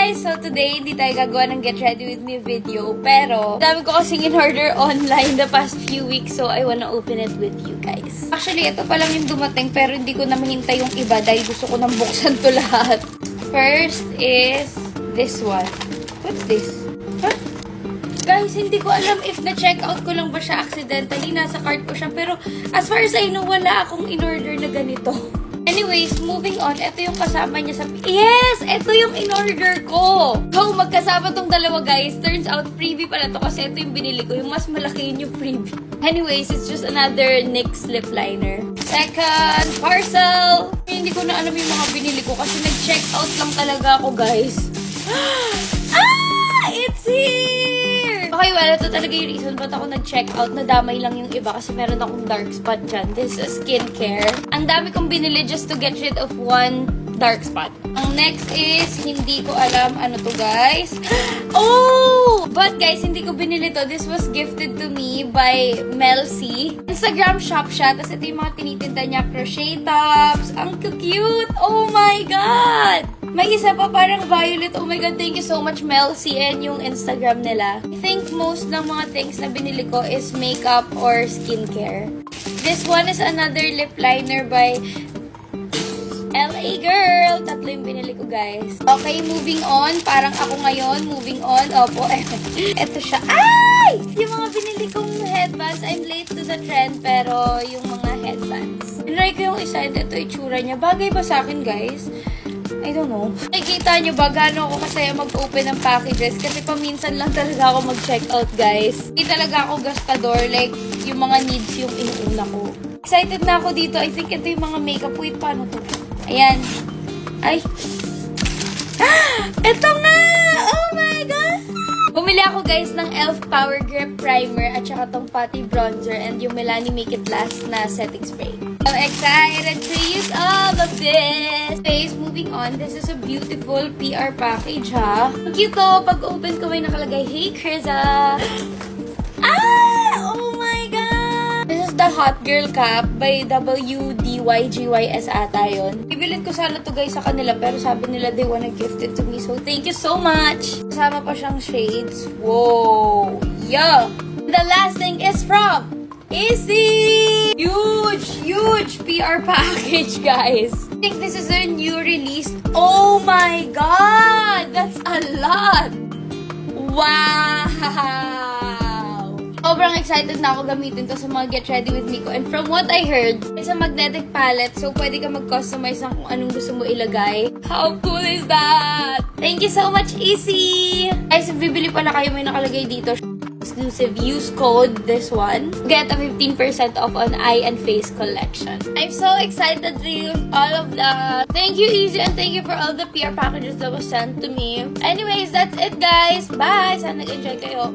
guys! So today, hindi tayo gagawa ng get ready with me video. Pero, dami ko kasing in-order online the past few weeks. So, I wanna open it with you guys. Actually, ito pa lang yung dumating. Pero hindi ko na mahintay yung iba dahil gusto ko nang buksan to lahat. First is this one. What's this? Huh? Guys, hindi ko alam if na-check out ko lang ba siya accidentally. Nasa cart ko siya. Pero, as far as I know, wala akong in-order na ganito. Anyways, moving on, ito yung kasama niya sa... Yes! Ito yung in-order ko! So, magkasama tong dalawa, guys. Turns out, freebie pala to kasi ito yung binili ko. Yung mas malaki yun yung freebie. Anyways, it's just another NYX lip liner. Second, parcel! Hindi ko na alam yung mga binili ko kasi nag-check out lang talaga ako, guys. It's here! Okay, well, ito talaga yung reason ba't ako nag-check out. Nadamay lang yung iba kasi meron akong dark spot dyan. This is skincare. Ang dami kong binili just to get rid of one dark spot. Ang next is, hindi ko alam ano to, guys. Oh! But guys, hindi ko binili to. This was gifted to me by Mel C. Instagram shop siya. Tapos ito yung mga tinitinda niya. Crochet tops. Ang cute! Oh my God! May isa pa parang violet. Oh my God, thank you so much, Mel C. And yung Instagram nila. I think most ng mga things na binili ko is makeup or skincare. This one is another lip liner by LA Girl. Tatlo yung binili ko, guys. Okay, moving on. Parang ako ngayon. Moving on. Opo. Ito siya. Ay! Yung mga binili kong headbands. I'm late to the trend, pero yung mga headbands. Tinry ko yung isa. Ito itsura niya. Bagay ba sa akin, guys? I don't know. Nakikita nyo ba gaano ako kasaya mag-open ng packages? Kasi paminsan lang talaga ako mag-check out, guys. Hindi talaga ako gastador. Like, yung mga needs yung inuuna ko. Excited na ako dito. I think ito yung mga makeup. Wait, paano to? Ayan. Ay. Ito na! Oh my God! Bumili ako, guys, ng e.l.f. Power Grip Primer at saka tong Putty Bronzer and yung Milani Make It Last na setting spray. I'm excited to use all of this! Guys, moving on. This is a beautiful PR package, ha? Ang cute to. Pag open ko may nakalagay, Hey, Kriza! Oh my God! This is the Hot Girl Cap by WDYGYS ata yun. Bibilin ko sana to, guys, sa kanila pero sabi nila they wanna gift it to me. So, thank you so much! Kasama pa siyang shades. Whoa! Yeah! The last thing is from Easy! Huge PR package, guys. I think this is a new release. Oh my God! That's a lot! Wow! Sobrang excited na ako gamitin to sa mga Get Ready With Me ko. And from what I heard, it's a magnetic palette. So, pwede ka mag-customize ng kung anong gusto mo ilagay. How cool is that? Thank you so much, Easy! Guys, if bibili pala kayo, may nakalagay dito. Exclusive. Use code this one. Get a 15% off on eye and face collection. I'm so excited to use all of that. Thank you, Easy, and thank you for all the PR packages that was sent to me. Anyways, that's it, guys. Bye! Sana nag-enjoy kayo.